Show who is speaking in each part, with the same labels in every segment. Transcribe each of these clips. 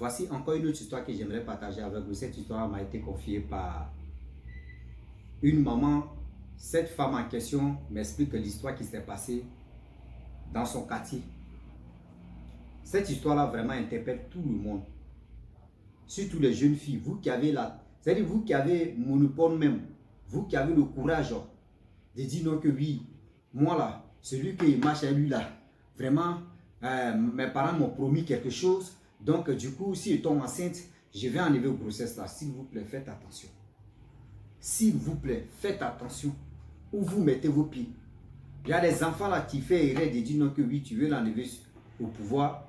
Speaker 1: Voici encore une autre histoire que j'aimerais partager avec vous. Cette histoire m'a été confiée par une maman. Cette femme en question m'explique l'histoire qui s'est passée dans son quartier. Cette histoire-là vraiment interpelle tout le monde. Surtout les jeunes filles. Vous qui avez c'est-à-dire vous qui avez monopole même. Vous qui avez le courage de dire non que oui. Moi là, celui qui marche à lui là. Vraiment, mes parents m'ont promis quelque chose. Donc du coup, si je tombe enceinte, je vais enlever une grossesse là. S'il vous plaît, faites attention. S'il vous plaît, faites attention où vous mettez vos pieds. Il y a des enfants là qui font erreur de dire non que oui, tu veux l'enlever au pouvoir.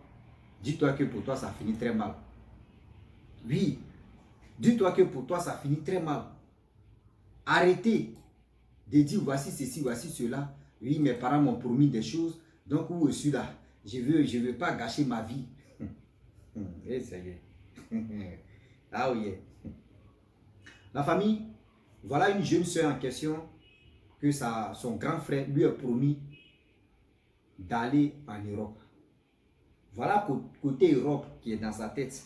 Speaker 1: Dis-toi que pour toi, ça finit très mal. Oui, dis-toi que pour toi, ça finit très mal. Arrêtez de dire voici ceci, voici cela. Oui, mes parents m'ont promis des choses. Donc, où je suis là, je veux pas gâcher ma vie. Et ça y est. Ah oui. La famille, voilà une jeune soeur en question que son grand frère lui a promis d'aller en Europe. Voilà côté Europe qui est dans sa tête,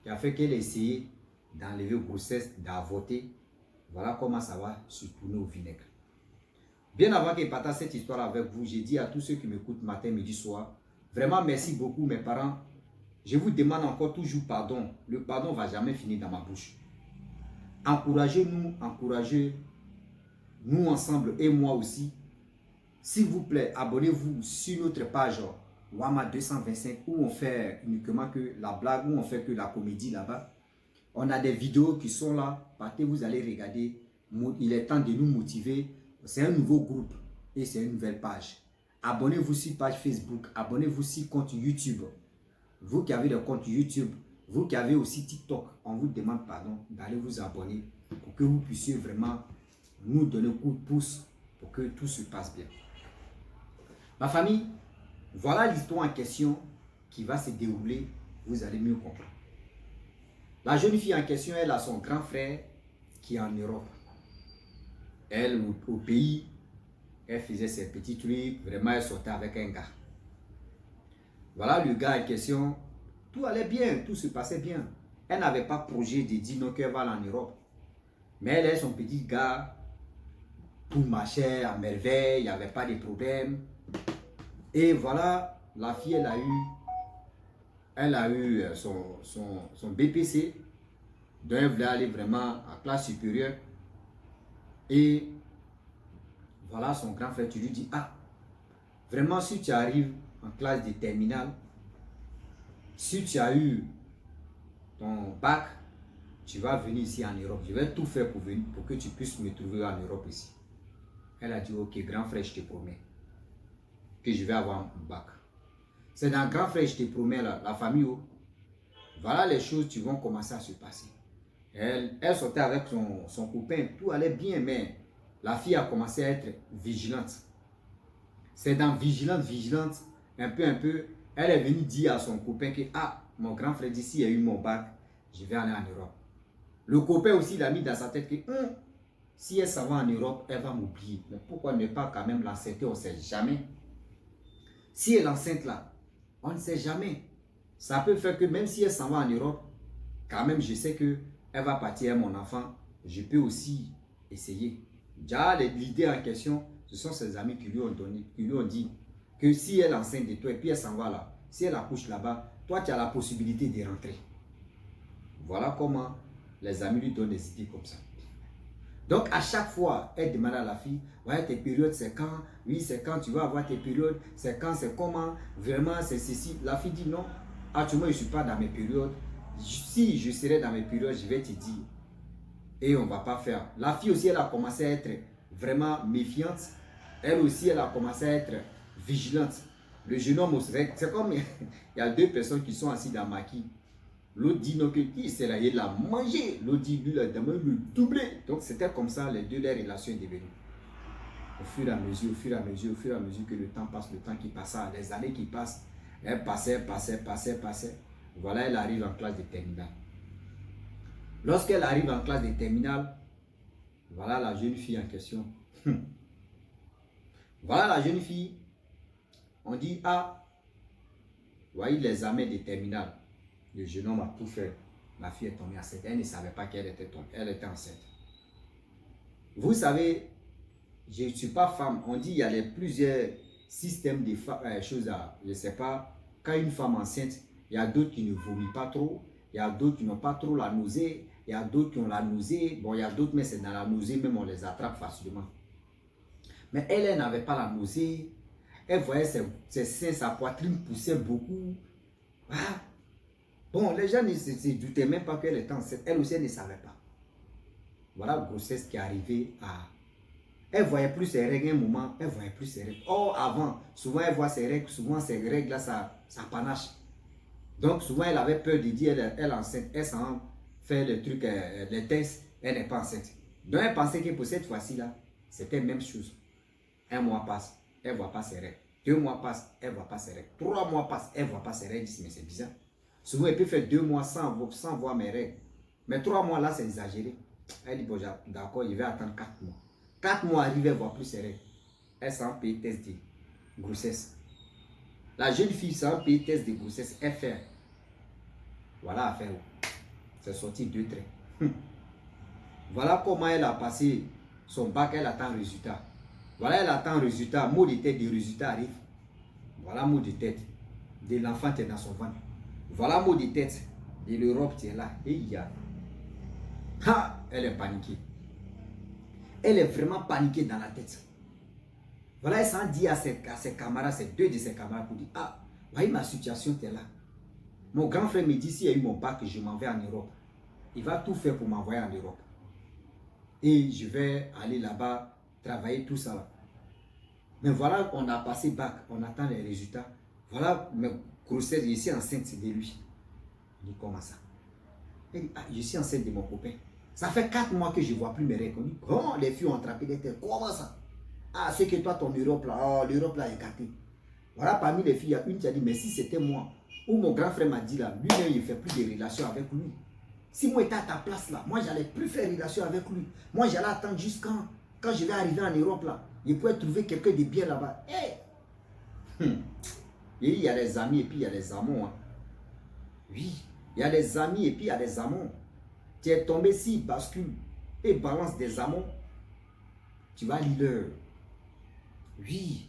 Speaker 1: qui a fait qu'elle a essayé d'enlever une grossesse, d'avorter. Voilà comment ça va se tourner au vinaigre. Bien avant que je partage cette histoire avec vous, j'ai dit à tous ceux qui m'écoutent matin, midi, soir, vraiment merci beaucoup mes parents. Je vous demande encore toujours pardon. Le pardon ne va jamais finir dans ma bouche. Encouragez-nous ensemble et moi aussi. S'il vous plaît, abonnez-vous sur notre page Wama 225 où on fait uniquement que la blague, où on fait que la comédie là-bas. On a des vidéos qui sont là. Partez, vous allez regarder. Il est temps de nous motiver. C'est un nouveau groupe et c'est une nouvelle page. Abonnez-vous sur page Facebook. Abonnez-vous sur compte YouTube. Vous qui avez des comptes YouTube, vous qui avez aussi TikTok, on vous demande pardon d'aller vous abonner pour que vous puissiez vraiment nous donner un coup de pouce pour que tout se passe bien. Ma famille, voilà l'histoire en question qui va se dérouler. Vous allez mieux comprendre. La jeune fille en question, elle a son grand frère qui est en Europe. Elle, au pays, elle faisait ses petits trucs. Vraiment, elle sortait avec un gars. Voilà le gars en question. Tout allait bien, tout se passait bien. Elle n'avait pas projet de dire non qu'elle va aller en Europe. Mais elle est son petit gars. Tout marchait à merveille, il n'y avait pas de problème. Et voilà, la fille, elle a eu son BPC. Donc elle voulait aller vraiment à classe supérieure. Et voilà son grand frère, tu lui dis, ah, vraiment si tu arrives en classe de terminale, si tu as eu ton bac, tu vas venir ici en Europe. Je vais tout faire pour que tu puisses me trouver en Europe ici. Elle a dit, ok, grand frère, je te promets que je vais avoir un bac. C'est dans grand frère, je te promets, là, la famille, voilà les choses qui vont commencer à se passer. Elle sortait avec son copain, tout allait bien, mais la fille a commencé à être vigilante. C'est dans vigilante, un peu, elle est venue dire à son copain que, ah, mon grand frère dit, s'il a eu mon bac, je vais aller en Europe. Le copain aussi, il a mis dans sa tête que, si elle s'en va en Europe, elle va m'oublier. Mais pourquoi ne pas quand même l'enceinte, on ne sait jamais. Si elle est enceinte là, on ne sait jamais. Ça peut faire que même si elle s'en va en Europe, quand même, je sais que elle va partir à mon enfant. Je peux aussi essayer. Déjà, l'idée en question, ce sont ses amis qui lui ont dit que si elle est enceinte de toi et puis elle s'en va là, si elle accouche là-bas, toi, tu as la possibilité de rentrer. Voilà comment les amis lui donnent des idées comme ça. Donc, à chaque fois, elle demande à la fille, ouais, tes périodes, c'est quand? Oui, c'est quand tu vas avoir tes périodes? C'est quand? C'est comment? Vraiment, c'est ceci. La fille dit non. Actuellement, je ne suis pas dans mes périodes. Si je serais dans mes périodes, je vais te dire. Et on ne va pas faire. La fille aussi, elle a commencé à être vraiment méfiante. Elle aussi, elle a commencé à être vigilante. Le jeune homme, c'est comme il y a deux personnes qui sont assises dans le maquis. L'autre dit non, que c'est là, il l'a mangé. L'autre dit, lui, il a demandé le doublé. Donc, c'était comme ça, les deux, leur relation est devenue. Au fur et à mesure que le temps passe, le temps qui passe, les années qui passent, elle passait. Voilà, elle arrive en classe de terminale. Lorsqu'elle arrive en classe de terminale, voilà la jeune fille en question. Voilà la jeune fille. On dit, ah, voyez les examens de terminale. Le jeune homme a tout fait. Ma fille est tombée enceinte. Elle ne savait pas qu'elle était tombée. Elle était enceinte. Vous savez, je ne suis pas femme. On dit qu'il y a plusieurs systèmes de choses à... Je ne sais pas. Quand une femme enceinte, il y a d'autres qui ne vomissent pas trop. Il y a d'autres qui n'ont pas trop la nausée. Il y a d'autres qui ont la nausée. Bon, il y a d'autres, mais c'est dans la nausée, même on les attrape facilement. Mais elle n'avait pas la nausée. Elle voyait ses seins, sa poitrine poussait beaucoup. Ah. Bon, les gens ne se doutaient même pas qu'elle était enceinte. Elle aussi, elle ne savait pas. Voilà la grossesse qui est arrivée à... Elle voyait plus ses règles un moment, elle voyait plus ses règles. Or, avant, souvent elle voit ses règles, souvent ces règles-là, ça panache. Donc, souvent elle avait peur de dire elle est enceinte. Elle s'en fait le truc, les tests, elle n'est pas enceinte. Donc, elle pensait que pour cette fois-ci-là, c'était la même chose. Un mois passe, elle ne voit pas ses règles. 2 mois passent, elle ne voit pas ses règles. 3 mois passent, elle ne voit pas ses règles. Mais c'est bizarre. Souvent, elle peut faire 2 mois sans voir mes règles. Mais 3 mois là, c'est exagéré. Elle dit, bon, d'accord, il va attendre 4 mois. 4 mois arrivent, elle ne voit plus ses règles. Elle s'en paye test de grossesse. La jeune fille s'en paye test de grossesse. Elle fait. Voilà à faire. C'est sorti 2 traits. Voilà comment elle a passé son bac, elle attend le résultat. Voilà, elle attend le résultat. Mot de tête, le résultat arrive. Voilà mot de tête. De l'enfant qui est dans son ventre. Voilà mot de tête. De l'Europe qui est là. Et il y a. Ha! Elle est paniquée. Elle est vraiment paniquée dans la tête. Voilà, elle s'en dit à ses camarades, ces 2 de ses camarades, pour dire, ah, voyez ma situation, t'es là. Mon grand frère me dit, s'il y a eu mon bac, je m'en vais en Europe. Il va tout faire pour m'envoyer en Europe. Et je vais aller là-bas, travailler tout ça là. Mais voilà, on a passé bac, on attend les résultats. Voilà, mes grossesses, je suis enceinte de lui. Il dit, comment ça? Elle dit, ah, je suis enceinte de mon copain. Ça fait 4 mois que je ne vois plus mes règles. Comment les filles ont attrapé des têtes? Comment ça? Ah, c'est que toi, ton Europe là, oh, l'Europe là est gâtée. Voilà, parmi les filles, il y a une qui a dit, mais si c'était moi, ou mon grand frère m'a dit là, lui-même, il ne fait plus de relations avec lui. Si moi j'étais à ta place là, moi, j'allais plus faire relation avec lui. Moi, j'allais attendre jusqu'à quand je vais arriver en Europe là. Je pourrais trouver quelqu'un de bien là-bas. Hey! Et il y a des amis et puis il y a des amants. Hein. Oui, il y a des amis et puis il y a des amants. Tu es tombé si bascule et balance des amants, tu vas lire. Oui,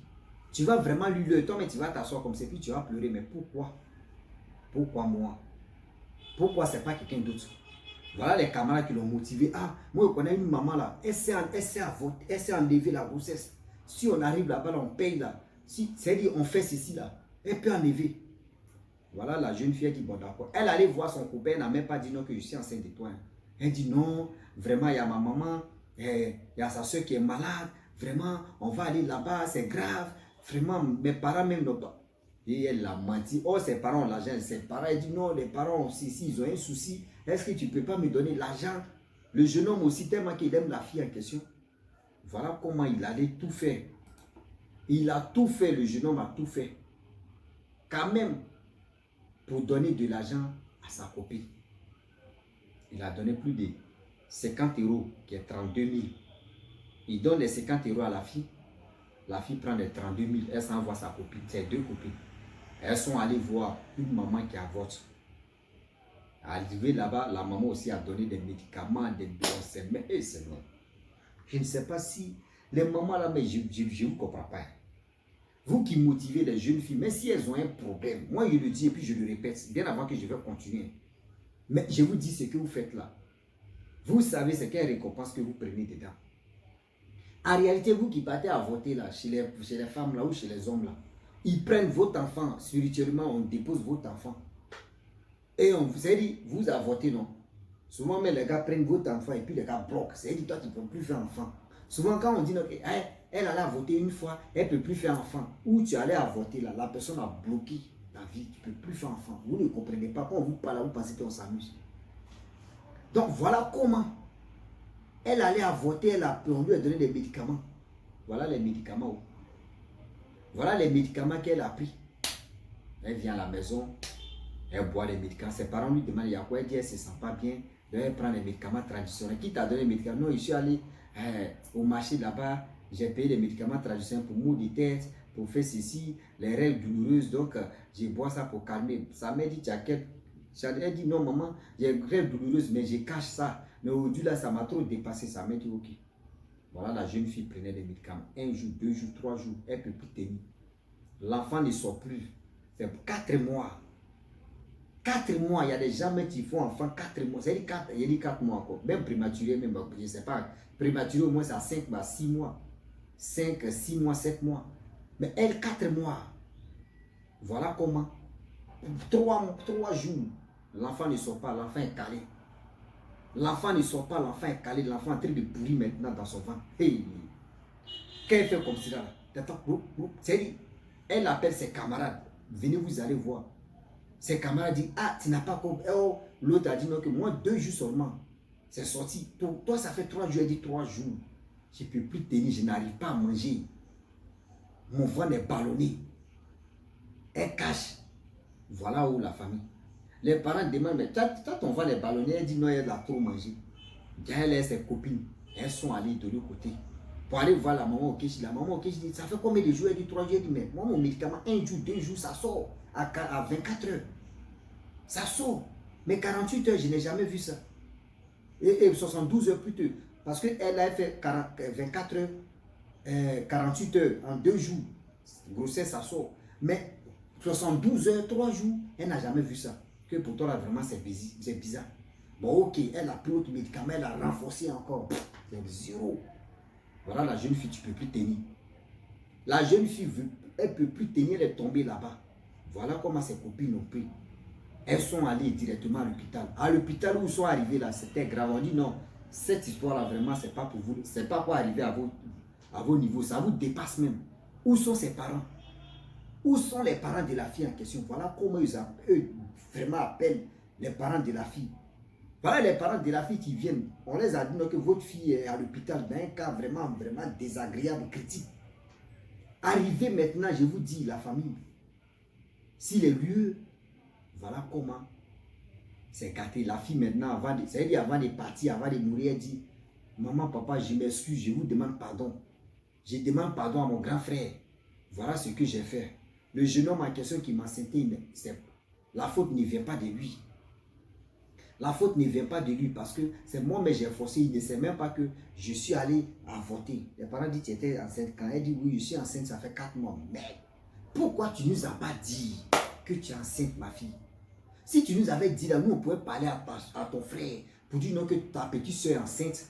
Speaker 1: tu vas vraiment lire. Toi, mais tu vas t'asseoir comme ça, puis tu vas pleurer. Mais pourquoi? Pourquoi moi? Pourquoi c'est pas quelqu'un d'autre? Voilà les camarades qui l'ont motivé. Ah, moi, je connais une maman là. Elle s'est enlevée la grossesse. Si on arrive là-bas, on paye là. Si, c'est-à-dire, on fait ceci là. Elle peut enlever. Voilà la jeune fille qui dit, bon d'accord. Elle allait voir son copain, elle n'a même pas dit non que je suis enceinte de toi. Elle dit non, vraiment, il y a ma maman, il y a sa soeur qui est malade. Vraiment, on va aller là-bas, c'est grave. Vraiment, mes parents même n'ont pas. Et elle a menti. Oh, ses parents ont l'argent. Ses parents, elle dit non, les parents aussi, ils ont un souci. Est-ce que tu ne peux pas me donner l'argent? Le jeune homme aussi, tellement qu'il aime la fille en question. Voilà comment il allait tout faire. Il a tout fait, le jeune homme a tout fait. Quand même, pour donner de l'argent à sa copine. Il a donné plus de 50 €, qui est 32 000. Il donne les 50 € à la fille. La fille prend les 32 000. Elle s'envoie sa copine, ses 2 copines. Elles sont allées voir une maman qui avorte. Arrivé là-bas, la maman aussi a donné des médicaments, des bioncelles. Mais c'est non. Je ne sais pas si les mamans là, mais je ne vous comprends pas. Vous qui motivez les jeunes filles, mais si elles ont un problème, moi je le dis et puis je le répète, bien avant que je vais continuer. Mais je vous dis ce que vous faites là. Vous savez ce qu'est la récompense que vous prenez dedans. En réalité, vous qui partez à voter là, chez les femmes là ou chez les hommes là, ils prennent votre enfant, spirituellement, on dépose votre enfant. Et on vous a dit, vous avez voté non. Souvent, mais les gars prennent votre enfant et puis les gars bloquent. C'est-à-dire, toi, tu ne peux plus faire enfant. Souvent, quand on dit, okay, elle allait voter une fois, elle ne peut plus faire enfant. Ou tu allais à voter là, la personne a bloqué ta vie, tu ne peux plus faire enfant. Vous ne comprenez pas. Quand on vous parle, vous pensez qu'on s'amuse. Donc, voilà comment. Elle allait à voter, on lui a donné des médicaments. Voilà les médicaments. Voilà les médicaments qu'elle a pris. Elle vient à la maison, elle boit les médicaments. Ses parents lui demandent, il y a quoi? Elle dit, elle ne se sent pas bien. Donc elle prend les médicaments traditionnels. Qui t'a donné les médicaments? Non, je suis allé au marché là-bas. J'ai payé les médicaments traditionnels pour maux de tête, pour faire ceci, les règles douloureuses. Donc, je bois ça pour calmer. Ça m'a dit, Elle dit non maman, j'ai très douloureuse, mais je cache ça. Mais aujourd'hui là, ça m'a trop dépassé. Ça m'a dit ok. Voilà, la jeune fille prenait les médicaments. 1 jour, 2 jours, 3 jours, elle ne peut plus tenir. L'enfant ne sort plus. C'est 4 mois. 4 mois, il y a des gens qui font enfant 4 mois. C'est 4 mois encore. Même prématuré, même, je ne sais pas. Prématuré au moins, c'est à 5, 6 mois. 5, 6 mois, 7 mois. Mais elle, 4 mois. Voilà comment. 3 jours, l'enfant ne sort pas, l'enfant est calé. L'enfant ne sort pas, l'enfant est calé. L'enfant est en train de pourrir maintenant dans son ventre. Hey. Qu'elle fait comme ça là? Elle appelle ses camarades. Venez, vous allez voir. Ses camarades disent, ah, tu n'as pas compris. Oh, l'autre a dit, non, que moi, 2 jours seulement. C'est sorti. Toi, ça fait 3 jours. Elle dit, 3 jours. Je ne peux plus tenir, je n'arrive pas à manger. Mon ventre est ballonné. Elle cache. Voilà où la famille. Les parents demandent, mais toi, ton ventre est ballonné. Elle dit, non, elle a trop mangé. Elle et ses copines, elles sont allées de l'autre côté. Pour aller voir la maman au Kéchi. La maman au Kéchi dit, ça fait combien de jours? Elle dit 3 jours. Elle dit, mais moi, mon médicament, 1 jour, 2 jours, ça sort à 24 heures. Ça sort. Mais 48 heures, je n'ai jamais vu ça. Et 72 heures plus tôt. Parce qu'elle a fait 24 heures, 48 heures en 2 jours. Grossesse, ça sort. Mais 72 heures, 3 jours, elle n'a jamais vu ça. Que pour toi, là, vraiment, c'est bizarre. Bon, ok, elle a pris autre médicament, elle a renforcé encore. C'est 0. Voilà la jeune fille, tu ne peux plus tenir. La jeune fille, elle ne peut plus tenir, elle est tombée là-bas. Voilà comment ses copines ont pris. Elles sont allées directement à l'hôpital. À l'hôpital où ils sont arrivés là, c'était grave. On dit non, cette histoire-là, vraiment, ce n'est pas pour vous. Ce n'est pas pour arriver à vos niveaux. Ça vous dépasse même. Où sont ses parents? Où sont les parents de la fille en question? Voilà comment eux vraiment appellent les parents de la fille. Voilà les parents de la fille qui viennent. On les a dit que votre fille est à l'hôpital dans un cas vraiment, vraiment désagréable, critique. Arrivez maintenant, je vous dis, la famille. Si les lieux, voilà comment c'est gâté. La fille maintenant, avant de partir, avant de mourir, elle dit, maman, papa, je m'excuse, je vous demande pardon. Je demande pardon à mon grand frère. Voilà ce que j'ai fait. Le jeune homme en question qui m'a enceinté, la faute ne vient pas de lui. La faute ne vient pas de lui parce que c'est moi, mais j'ai forcé. Il ne sait même pas que je suis allé avorter. Les parents disent, tu étais enceinte. Quand elle dit, oui, je suis enceinte, ça fait 4 mois. Mais pourquoi tu ne nous as pas dit que tu es enceinte, ma fille? Si tu nous avais dit, là, nous, on pourrait parler à ton frère pour dire non, que ta petite soeur est enceinte.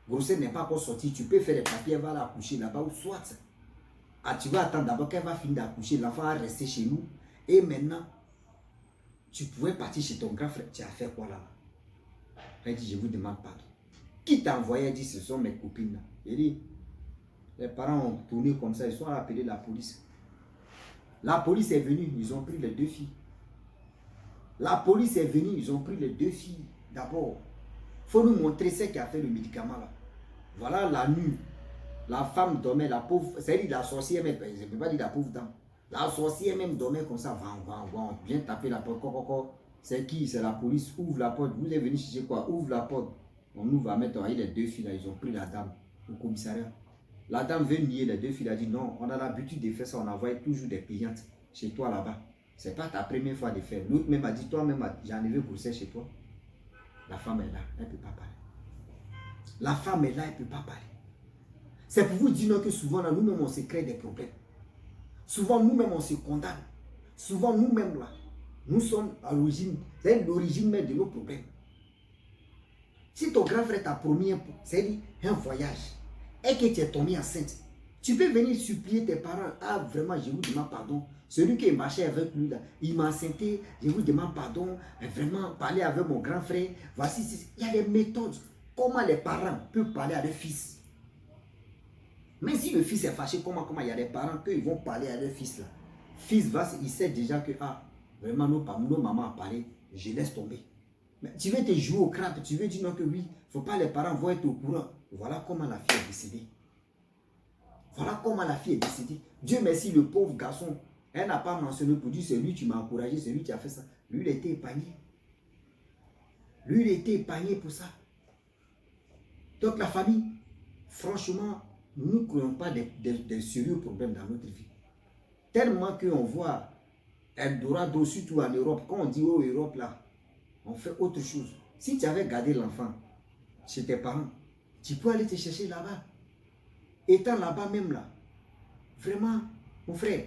Speaker 1: Grossesse n'est pas encore sortie. Tu peux faire les papiers, elle va l'accoucher là-bas ou soit. Ah, tu vas attendre d'abord qu'elle va finir d'accoucher. L'enfant va rester chez nous. Et maintenant, tu pouvais partir chez ton grand frère. Tu as fait quoi là? Elle dit, je vous demande pardon. Qui t'a envoyé? Elle dit, ce sont mes copines là. Elle dit, les parents ont tourné comme ça, ils sont appelés la police. La police est venue, ils ont pris les 2 filles. La police est venue, ils ont pris les 2 filles. D'abord, il faut nous montrer ce qui a fait le médicament là. Voilà la nuit. La femme dormait, la pauvre, c'est-à-dire la sorcière même, je ne peux pas dire la pauvre dame. La sorcière même dormait comme ça, vient taper la porte, c'est qui? C'est la police, ouvre la porte, vous êtes venu chercher quoi? Ouvre la porte. On nous va mettre, les 2 filles là, ils ont pris la dame au commissariat. La dame veut nier, les 2 filles, elle a dit non, on a l'habitude de faire ça, on envoie toujours des clientes chez toi là-bas. Ce n'est pas ta première fois de faire. L'autre même a dit, toi-même, j'ai enlevé grossesse chez toi. La femme est là, elle ne peut pas parler. La femme est là, elle ne peut pas parler. C'est pour vous dire que souvent, nous-mêmes, on se crée des problèmes. Souvent, nous-mêmes, on se condamne. Souvent, nous-mêmes, là, nous sommes à l'origine, c'est l'origine même de nos problèmes. Si ton grand frère t'a promis un voyage et que tu es tombé enceinte, tu peux venir supplier tes parents. Ah, vraiment, je vous demande pardon. Celui qui marchait avec lui, là, il m'a enceinté, je vous demande pardon. Vraiment, parler avec mon grand frère. Voici, il y a des méthodes. Comment les parents peuvent parler à leur fils? Même si le fils est fâché, comment il y a des parents qui vont parler à leur fils là. Fils il sait déjà que, ah, vraiment, nos mamans ont parlé, je laisse tomber. Mais tu veux te jouer au crabe, tu veux dire non que oui, il ne faut pas les parents vont être au courant. Voilà comment la fille est décédée. Voilà comment la fille est décédée. Dieu merci, le pauvre garçon, elle n'a pas mentionné pour dire, c'est lui qui m'a encouragé, c'est lui qui a fait ça. Lui, il a été épargné. Lui, il a été épargné pour ça. Donc la famille, franchement, nous ne créons pas des sérieux problèmes dans notre vie. Tellement qu'on voit Eldorado, surtout en Europe, quand on dit oh Europe là, on fait autre chose. Si tu avais gardé l'enfant chez tes parents, tu peux aller te chercher là-bas. Étant là-bas même là, vraiment, mon frère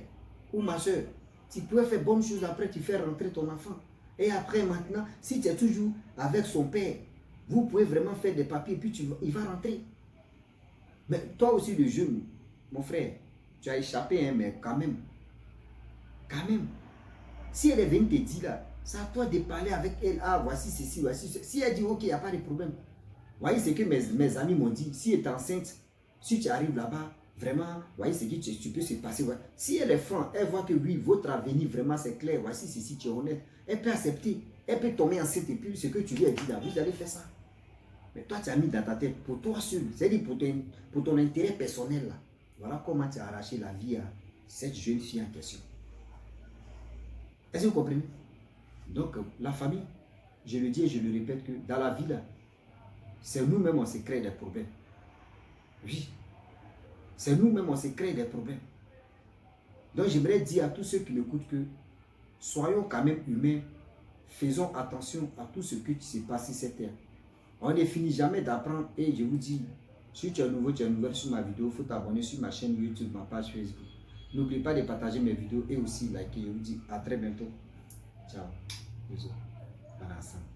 Speaker 1: ou ma soeur, tu peux faire bonne chose après, tu fais rentrer ton enfant. Et après maintenant, si tu es toujours avec son père, vous pouvez vraiment faire des papiers, puis il va rentrer. Mais toi aussi le jeune, mon frère, tu as échappé, hein, mais quand même, si elle est venue te dire là, c'est à toi de parler avec elle, ah voici ceci, voici ceci. Si elle dit ok, il n'y a pas de problème. Voyez ce que mes amis m'ont dit, si elle est enceinte, si tu arrives là-bas, vraiment, voyez ce que tu peux se passer. Si elle est franche, elle voit que oui, votre avenir vraiment c'est clair, voici ceci, tu es honnête, elle peut accepter, elle peut tomber enceinte et puis ce que tu lui as dit là, vous allez faire ça. Mais toi, tu as mis dans ta tête, pour toi seul, c'est-à-dire pour ton intérêt personnel là. Voilà comment tu as arraché la vie à cette jeune fille en question. Est-ce que vous comprenez? Donc, la famille, je le dis et je le répète que dans la vie là, c'est nous-mêmes on se crée des problèmes. Oui. C'est nous-mêmes on se crée des problèmes. Donc, j'aimerais dire à tous ceux qui m'écoutent que soyons quand même humains. Faisons attention à tout ce qui se passe sur cette terre. On ne finit jamais d'apprendre et je vous dis, si tu es nouveau, tu es nouvelle sur ma vidéo, il faut t'abonner sur ma chaîne YouTube, ma page Facebook. N'oublie pas de partager mes vidéos et aussi liker. Je vous dis à très bientôt. Ciao. Bisous. Voilà, ensemble.